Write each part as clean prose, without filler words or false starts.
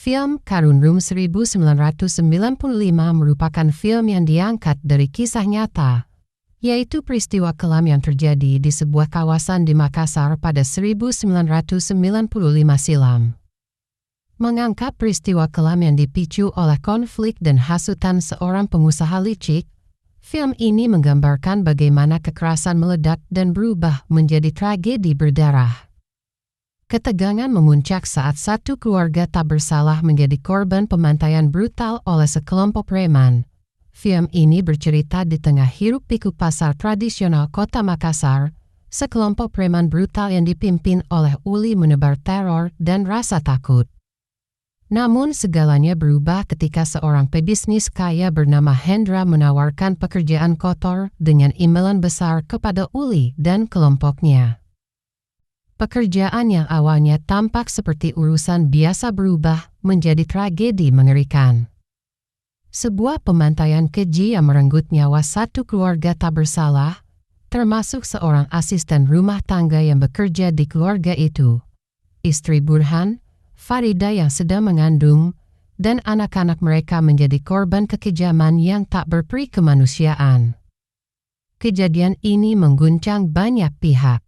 Film Karun Room 1995 merupakan film yang diangkat dari kisah nyata, yaitu peristiwa kelam yang terjadi di sebuah kawasan di Makassar pada 1995 silam. Mengangkat peristiwa kelam yang dipicu oleh konflik dan hasutan seorang pengusaha licik, film ini menggambarkan bagaimana kekerasan meledak dan berubah menjadi tragedi berdarah. Ketegangan memuncak saat satu keluarga tak bersalah menjadi korban pembantaian brutal oleh sekelompok preman. Film ini bercerita di tengah hiruk-pikuk pasar tradisional kota Makassar, sekelompok preman brutal yang dipimpin oleh Uli menebar teror dan rasa takut. Namun segalanya berubah ketika seorang pebisnis kaya bernama Hendra menawarkan pekerjaan kotor dengan imbalan besar kepada Uli dan kelompoknya. Pekerjaan yang awalnya tampak seperti urusan biasa berubah menjadi tragedi mengerikan. Sebuah pembantaian keji yang merenggut nyawa satu keluarga tak bersalah, termasuk seorang asisten rumah tangga yang bekerja di keluarga itu, istri Burhan, Farida yang sedang mengandung, dan anak-anak mereka menjadi korban kekejaman yang tak berperi kemanusiaan. Kejadian ini mengguncang banyak pihak.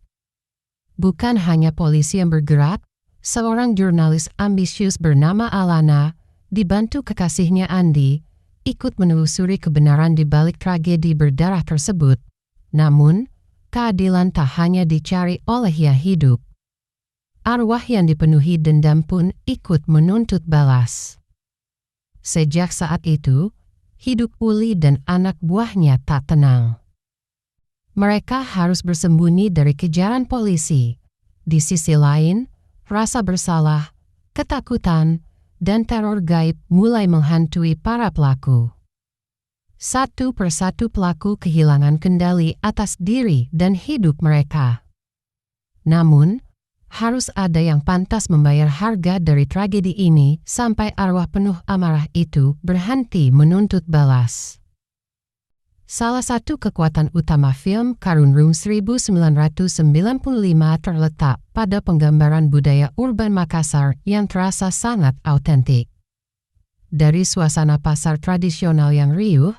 Bukan hanya polisi yang bergerak, seorang jurnalis ambisius bernama Alana, dibantu kekasihnya Andi, ikut menelusuri kebenaran di balik tragedi berdarah tersebut. Namun, keadilan tak hanya dicari oleh yang hidup. Arwah yang dipenuhi dendam pun ikut menuntut balas. Sejak saat itu, hidup Uli dan anak buahnya tak tenang. Mereka harus bersembunyi dari kejaran polisi. Di sisi lain, rasa bersalah, ketakutan, dan teror gaib mulai menghantui para pelaku. Satu persatu pelaku kehilangan kendali atas diri dan hidup mereka. Namun, harus ada yang pantas membayar harga dari tragedi ini sampai arwah penuh amarah itu berhenti menuntut balas. Salah satu kekuatan utama film Karun Room 1995 terletak pada penggambaran budaya urban Makassar yang terasa sangat autentik. Dari suasana pasar tradisional yang riuh,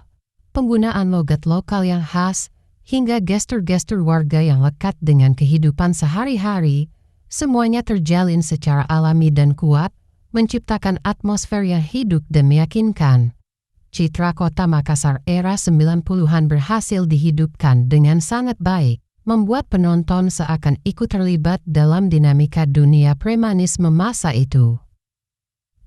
penggunaan logat lokal yang khas, hingga gestur-gestur warga yang lekat dengan kehidupan sehari-hari, semuanya terjalin secara alami dan kuat, menciptakan atmosfer yang hidup dan meyakinkan. Citra kota Makassar era 90-an berhasil dihidupkan dengan sangat baik, membuat penonton seakan ikut terlibat dalam dinamika dunia premanisme masa itu.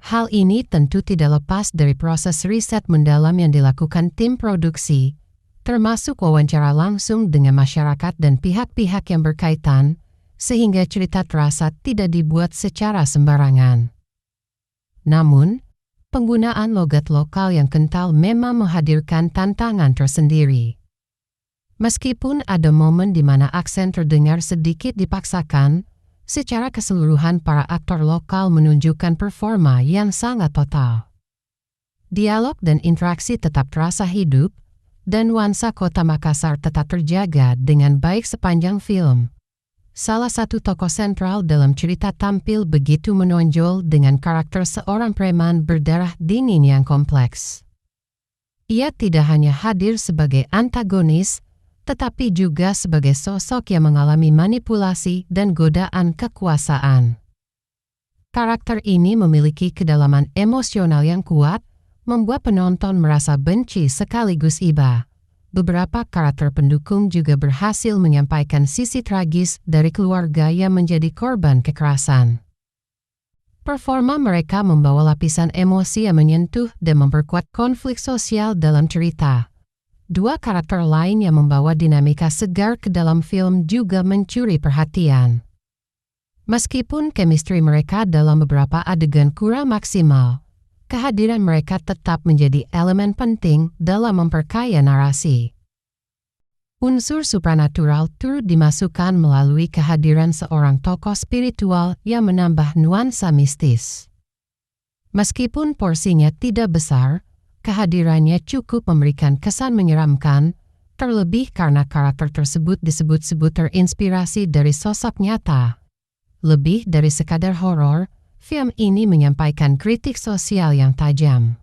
Hal ini tentu tidak lepas dari proses riset mendalam yang dilakukan tim produksi, termasuk wawancara langsung dengan masyarakat dan pihak-pihak yang berkaitan, sehingga cerita terasa tidak dibuat secara sembarangan. Namun, penggunaan logat lokal yang kental memang menghadirkan tantangan tersendiri. Meskipun ada momen di mana aksen terdengar sedikit dipaksakan, secara keseluruhan para aktor lokal menunjukkan performa yang sangat total. Dialog dan interaksi tetap terasa hidup, dan nuansa kota Makassar tetap terjaga dengan baik sepanjang film. Salah satu tokoh sentral dalam cerita tampil begitu menonjol dengan karakter seorang preman berdarah dingin yang kompleks. Ia tidak hanya hadir sebagai antagonis, tetapi juga sebagai sosok yang mengalami manipulasi dan godaan kekuasaan. Karakter ini memiliki kedalaman emosional yang kuat, membuat penonton merasa benci sekaligus iba. Beberapa karakter pendukung juga berhasil menyampaikan sisi tragis dari keluarga yang menjadi korban kekerasan. Performa mereka membawa lapisan emosi yang menyentuh dan memperkuat konflik sosial dalam cerita. Dua karakter lain yang membawa dinamika segar ke dalam film juga mencuri perhatian. Meskipun chemistry mereka dalam beberapa adegan kurang maksimal, kehadiran mereka tetap menjadi elemen penting dalam memperkaya narasi. Unsur supranatural turut dimasukkan melalui kehadiran seorang tokoh spiritual yang menambah nuansa mistis. Meskipun porsinya tidak besar, kehadirannya cukup memberikan kesan menyeramkan, terlebih karena karakter tersebut disebut-sebut terinspirasi dari sosok nyata. Lebih dari sekadar horor, film ini menyampaikan kritik sosial yang tajam.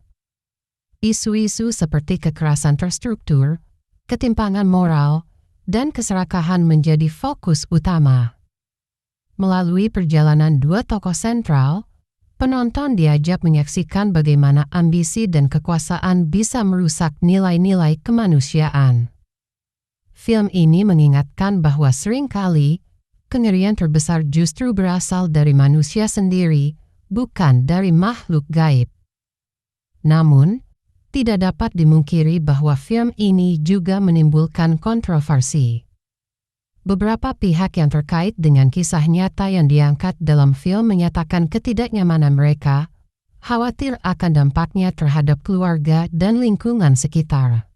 Isu-isu seperti kekerasan terstruktur, ketimpangan moral, dan keserakahan menjadi fokus utama. Melalui perjalanan dua tokoh sentral, penonton diajak menyaksikan bagaimana ambisi dan kekuasaan bisa merusak nilai-nilai kemanusiaan. Film ini mengingatkan bahwa seringkali kengerian terbesar justru berasal dari manusia sendiri, bukan dari makhluk gaib. Namun, tidak dapat dimungkiri bahwa film ini juga menimbulkan kontroversi. Beberapa pihak yang terkait dengan kisah nyata yang diangkat dalam film menyatakan ketidaknyamanan mereka, khawatir akan dampaknya terhadap keluarga dan lingkungan sekitar.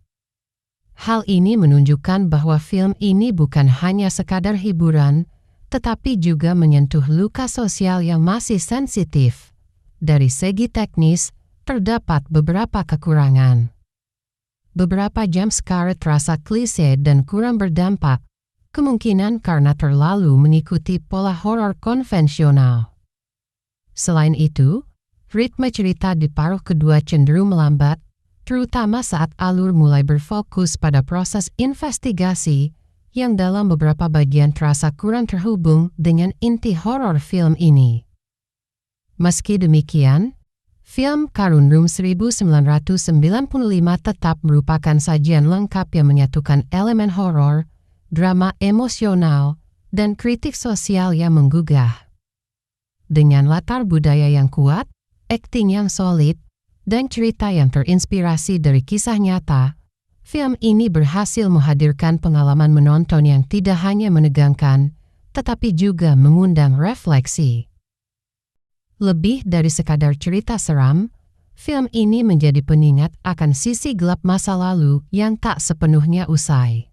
Hal ini menunjukkan bahwa film ini bukan hanya sekadar hiburan, tetapi juga menyentuh luka sosial yang masih sensitif. Dari segi teknis, terdapat beberapa kekurangan. Beberapa jump scare terasa klise dan kurang berdampak, kemungkinan karena terlalu mengikuti pola horor konvensional. Selain itu, ritme cerita di paruh kedua cenderung melambat, terutama saat alur mulai berfokus pada proses investigasi, yang dalam beberapa bagian terasa kurang terhubung dengan inti horor film ini. Meski demikian, film Karun Room 1995 tetap merupakan sajian lengkap yang menyatukan elemen horor, drama emosional, dan kritik sosial yang menggugah. Dengan latar budaya yang kuat, akting yang solid, dan cerita yang terinspirasi dari kisah nyata, film ini berhasil menghadirkan pengalaman menonton yang tidak hanya menegangkan, tetapi juga mengundang refleksi. Lebih dari sekadar cerita seram, film ini menjadi pengingat akan sisi gelap masa lalu yang tak sepenuhnya usai.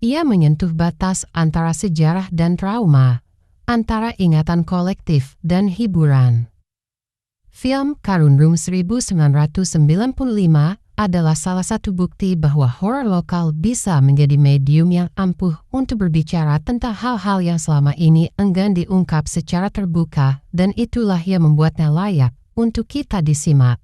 Ia menyentuh batas antara sejarah dan trauma, antara ingatan kolektif dan hiburan. Film Karun Room 1995 adalah salah satu bukti bahwa horor lokal bisa menjadi medium yang ampuh untuk berbicara tentang hal-hal yang selama ini enggan diungkap secara terbuka, dan itulah yang membuatnya layak untuk kita disimak.